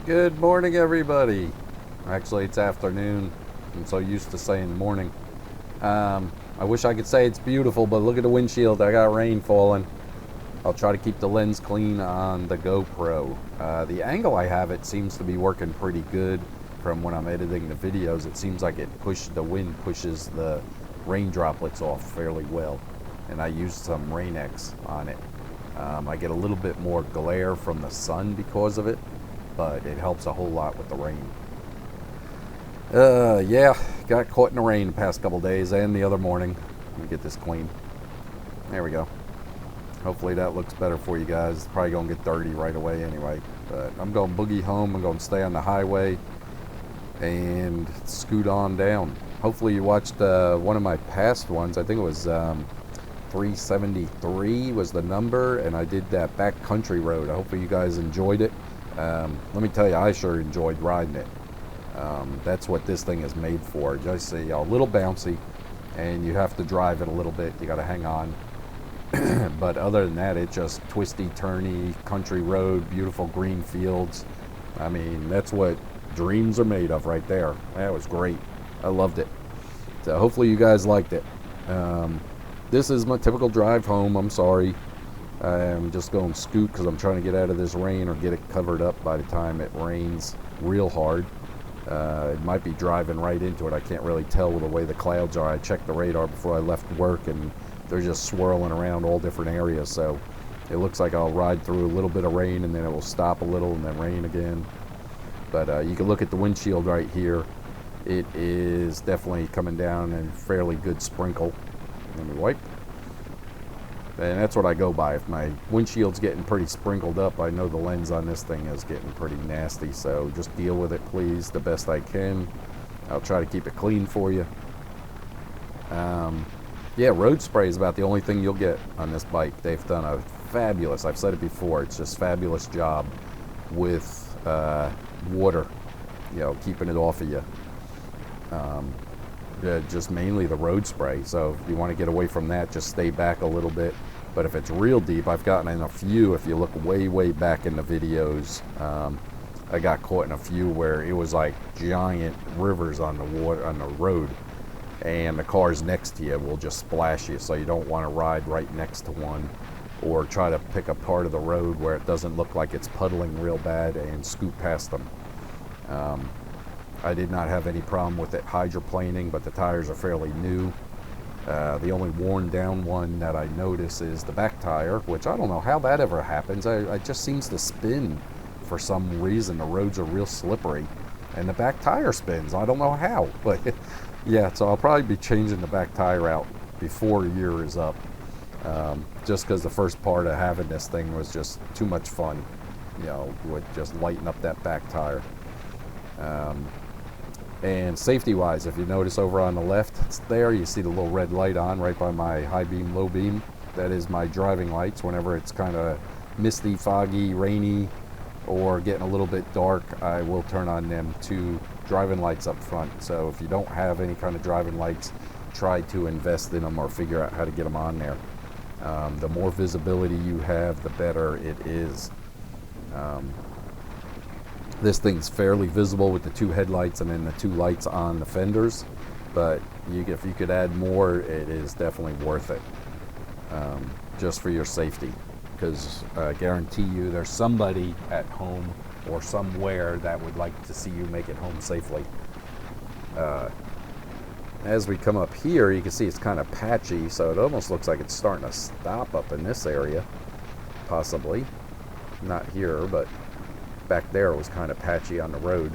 Good morning, everybody. Actually, it's afternoon. I'm so used to saying morning. I wish I could say it's beautiful, but look at the windshield. I got rain falling. I'll try to keep the lens clean on the GoPro. The angle I have it seems to be working pretty good from when I'm editing the videos. It seems like the wind pushes the rain droplets off fairly well. And I used some Rain-X on it. I get a little bit more glare from the sun because of it, but it helps a whole lot with the rain. Yeah, got caught in the rain the past couple days and the other morning. Let me get this clean. There we go. Hopefully that looks better for you guys. It's probably gonna get dirty right away anyway. But I'm gonna boogie home. I'm gonna stay on the highway and scoot on down. Hopefully you watched one of my past ones. I think it was 373 was the number, and I did that backcountry road. Hopefully you guys enjoyed it. Let me tell you, I sure enjoyed riding it. That's what this thing is made for. Just a little bouncy, and you have to drive it a little bit. You got to hang on. But other than that, it's just twisty, turny, country road, beautiful green fields. I mean, that's what dreams are made of right there. That was great. I loved it. So hopefully you guys liked it. This is my typical drive home. I'm sorry. I'm just going scoot because I'm trying to get out of this rain or get it covered up by the time it rains real hard. It might be driving right into it. I can't really tell with the way the clouds are. I checked the radar before I left work, and they're just swirling around all different areas. So it looks like I'll ride through a little bit of rain, and then it will stop a little and then rain again. But you can look at the windshield right here. It is definitely coming down in fairly good sprinkle. Let me wipe. And that's what I go by. If my windshield's getting pretty sprinkled up, I know the lens on this thing is getting pretty nasty. So just deal with it, please, the best I can. I'll try to keep it clean for you. Yeah, road spray is about the only thing you'll get on this bike. They've done a fabulous, I've said it before, it's just fabulous job with water, keeping it off of you. Yeah, just mainly the road spray. So if you want to get away from that, just stay back a little bit. But if it's real deep, I've gotten in a few. If you look way back in the videos, I got caught in a few where it was like giant rivers on the water on the road, and the cars next to you will just splash you. So you don't want to ride right next to one, or try to pick a part of the road where it doesn't look like it's puddling real bad and scoot past them. I did not have any problem with it hydroplaning, but the tires are fairly new. The only worn down one that I notice is the back tire, which I don't know how that ever happens. It just seems to spin for some reason. The roads are real slippery, and the back tire spins. I don't know how, but yeah, so I'll probably be changing the back tire out before a year is up, just because the first part of having this thing was just too much fun, with just lighting up that back tire. And safety-wise, if you notice over on the left, it's there. You see the little red light on right by my high beam, low beam. That is my driving lights. Whenever it's kind of misty, foggy, rainy, or getting a little bit dark, I will turn on them two driving lights up front. So if you don't have any kind of driving lights, try to invest in them or figure out how to get them on there. The more visibility you have, the better it is. This thing's fairly visible with the two headlights and then the two lights on the fenders, but if you could add more, it is definitely worth it, just for your safety, because I guarantee you there's somebody at home or somewhere that would like to see you make it home safely. As we come up here, you can see it's kind of patchy, so it almost looks like it's starting to stop up in this area, possibly. Not here, but back there it was kind of patchy on the road.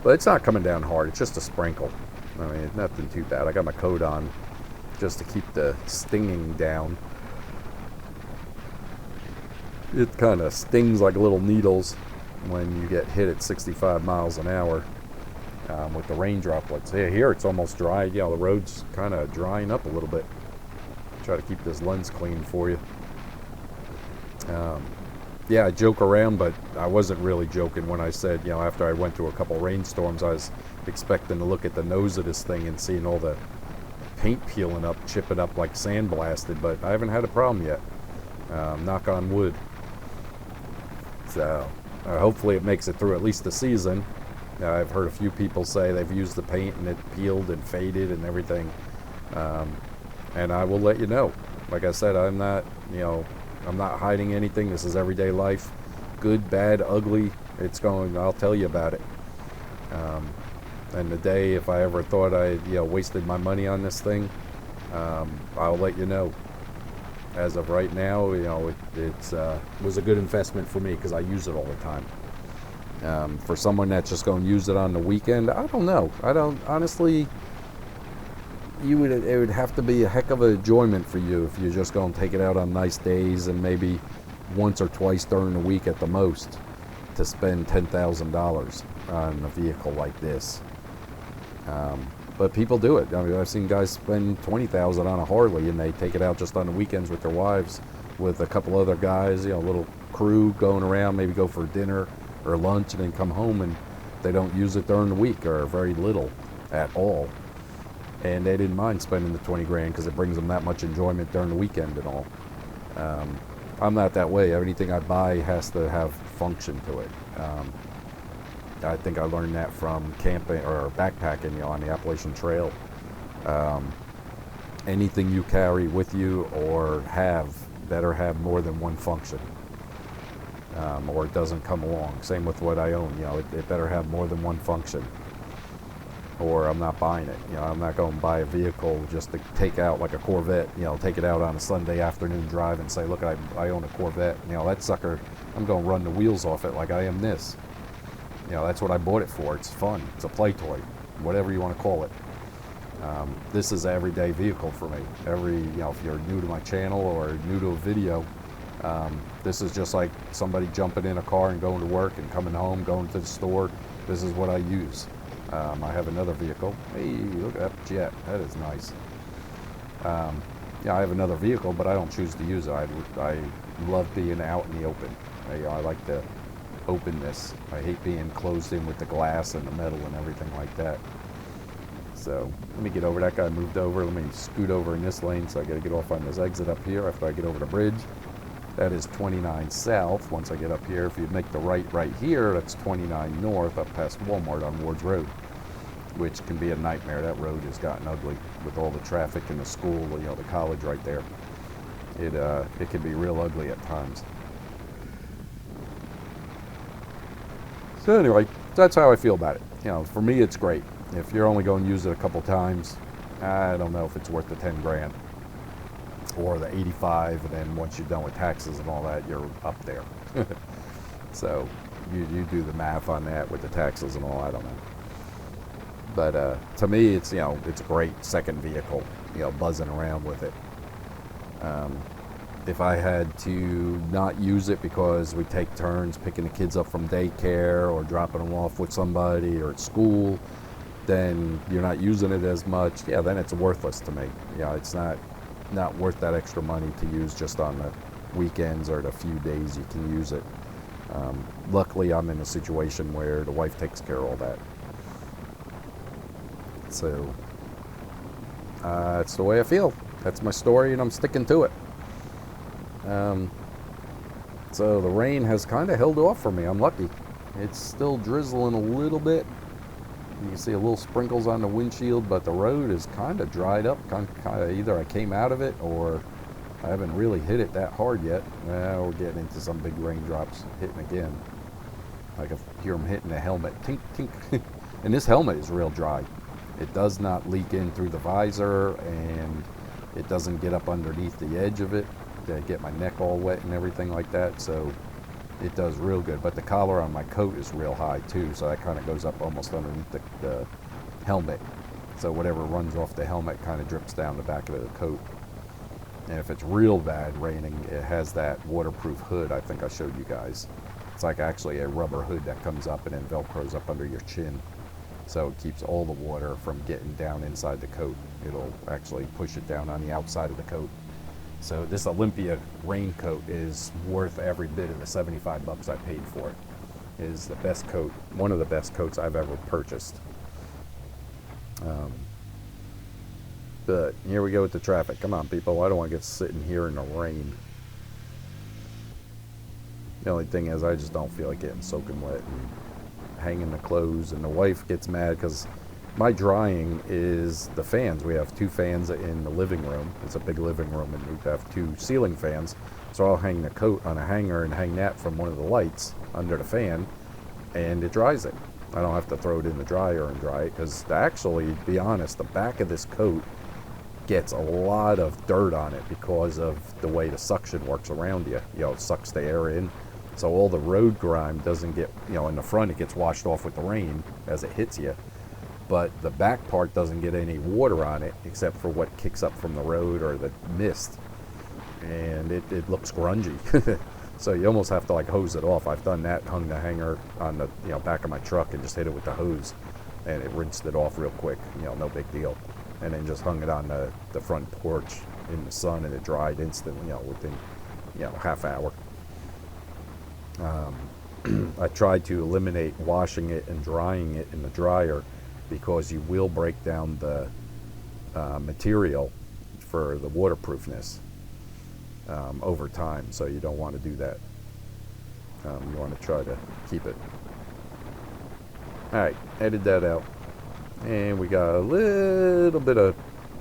But it's not coming down hard, it's just a sprinkle. I mean, nothing too bad. I got my coat on just to keep the stinging down. It kind of stings like little needles when you get hit at 65 miles an hour with the rain droplets. Here it's almost dry. The road's kind of drying up a little bit. Try to keep this lens clean for you. Yeah, I joke around, but I wasn't really joking when I said, after I went through a couple rainstorms, I was expecting to look at the nose of this thing and seeing all the paint peeling up, chipping up like sandblasted, but I haven't had a problem yet. Knock on wood. So, Hopefully it makes it through at least the season. I've heard a few people say they've used the paint and it peeled and faded and everything. And I will let you know. Like I said, I'm not hiding anything. This is everyday life. Good, bad, ugly. I'll tell you about it. And the day, if I ever thought I wasted my money on this thing, I'll let you know. As of right now, it was a good investment for me because I use it all the time. For someone that's just going to use it on the weekend, I don't know. I don't honestly. It would have to be a heck of an enjoyment for you if you're just going to take it out on nice days and maybe once or twice during the week at the most to spend $10,000 on a vehicle like this. But people do it. I mean, I've seen guys spend $20,000 on a Harley and they take it out just on the weekends with their wives, with a couple other guys, a little crew going around, maybe go for dinner or lunch and then come home, and they don't use it during the week or very little at all. And they didn't mind spending the 20 grand because it brings them that much enjoyment during the weekend and all. I'm not that way. Anything I buy has to have function to it. I think I learned that from camping or backpacking, on the Appalachian Trail. Anything you carry with you or better have more than one function, or it doesn't come along. Same with what I own. It better have more than one function, or I'm not buying it. I'm not going to buy a vehicle just to take out like a Corvette. Take it out on a Sunday afternoon drive and say, look, I own a Corvette. That sucker, I'm going to run the wheels off it like I am this. That's what I bought it for. It's fun. It's a play toy, whatever you want to call it. This is an everyday vehicle for me. If you're new to my channel or new to a video, this is just like somebody jumping in a car and going to work and coming home, going to the store. This is what I use. I have another vehicle. Hey, look at that jet. That is nice. I have another vehicle, but I don't choose to use it. I love being out in the open. I like the openness. I hate being closed in with the glass and the metal and everything like that. So let me get over. That guy moved over. Let me scoot over in this lane, so I got to get off on this exit up here after I get over the bridge. That is 29 south. Once I get up here, if you make the right here, that's 29 north up past Walmart on Ward's Road, which can be a nightmare. That road has gotten ugly with all the traffic in the school, the college right there. It can be real ugly at times. So anyway, that's how I feel about it. For me, it's great. If you're only going to use it a couple times, I don't know if it's worth the 10 grand or the 85, and then once you're done with taxes and all that, you're up there. So you do the math on that with the taxes and all. I don't know. But to me, it's it's a great second vehicle. Buzzing around with it. If I had to not use it because we take turns picking the kids up from daycare or dropping them off with somebody or at school, then you're not using it as much. Yeah, then it's worthless to me. It's not worth that extra money to use just on the weekends or the few days you can use it. Luckily, I'm in a situation where the wife takes care of all that. So that's the way I feel. That's my story, and I'm sticking to it. So the rain has kind of held off for me. I'm lucky. It's still drizzling a little bit. You can see a little sprinkles on the windshield, but the road is kind of dried up. Kind of either I came out of it or I haven't really hit it that hard yet. We're getting into some big raindrops hitting again. I can hear them hitting the helmet. Tink, tink. And this helmet is real dry. It does not leak in through the visor, and it doesn't get up underneath the edge of it to get my neck all wet and everything like that. So it does real good. But the collar on my coat is real high too, so that kind of goes up almost underneath the helmet. So whatever runs off the helmet kind of drips down the back of the coat. And if it's real bad raining, it has that waterproof hood I think I showed you guys. It's like actually a rubber hood that comes up and then velcros up under your chin. So it keeps all the water from getting down inside the coat. It'll actually push it down on the outside of the coat. So this Olympia raincoat is worth every bit of the $75 I paid for it. It is the best coat, one of the best coats I've ever purchased. But here we go with the traffic. Come on, people. I don't want to get sitting here in the rain. The only thing is I just don't feel like getting soaking wet and hanging the clothes, and the wife gets mad because my drying is the fans. We have 2 fans in the living room. It's a big living room, and we have 2 ceiling fans. So I'll hang the coat on a hanger and hang that from one of the lights under the fan, and it dries it. I don't have to throw it in the dryer and dry it, because actually, to be honest, the back of this coat gets a lot of dirt on it because of the way the suction works around you. You know, it sucks the air in. So all the road grime doesn't get, you know, in the front it gets washed off with the rain as it hits you. But the back part doesn't get any water on it except for what kicks up from the road or the mist. And it looks grungy. So you almost have to like hose it off. I've done that, hung the hanger on the back of my truck and just hit it with the hose, and it rinsed it off real quick. No big deal. And then just hung it on the front porch in the sun, and it dried instantly, within half hour. I tried to eliminate washing it and drying it in the dryer because you will break down the material for the waterproofness over time, so you don't want to do that. You want to try to keep it. Alright, edit that out. And we got a little bit of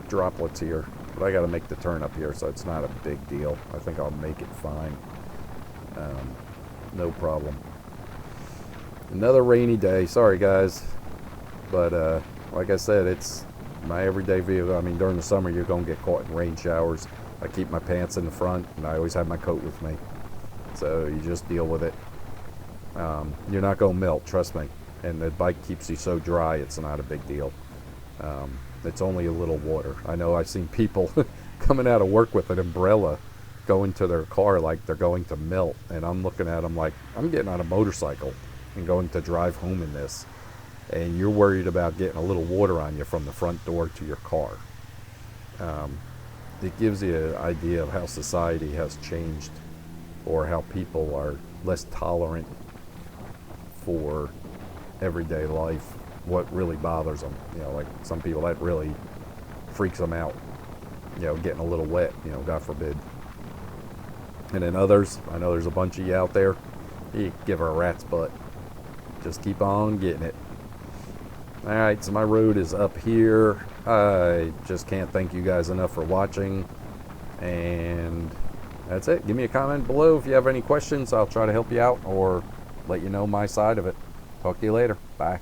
droplets here, but I got to make the turn up here, so it's not a big deal. I think I'll make it fine. No problem. Another rainy day. Sorry, guys. But like I said, it's my everyday vehicle. I mean, during the summer, you're going to get caught in rain showers. I keep my pants in the front, and I always have my coat with me. So you just deal with it. You're not going to melt, trust me. And the bike keeps you so dry, it's not a big deal. It's only a little water. I know I've seen people coming out of work with an umbrella going to their car like they're going to melt. And I'm looking at them like, I'm getting on a motorcycle and going to drive home in this. And you're worried about getting a little water on you from the front door to your car. It gives you an idea of how society has changed, or how people are less tolerant for everyday life, what really bothers them. Like some people, that really freaks them out, getting a little wet, God forbid. And then others, I know there's a bunch of you out there, you give her a rat's butt. Just keep on getting it. Alright, so my road is up here. I just can't thank you guys enough for watching. And that's it. Give me a comment below if you have any questions. I'll try to help you out or let you know my side of it. Talk to you later. Bye.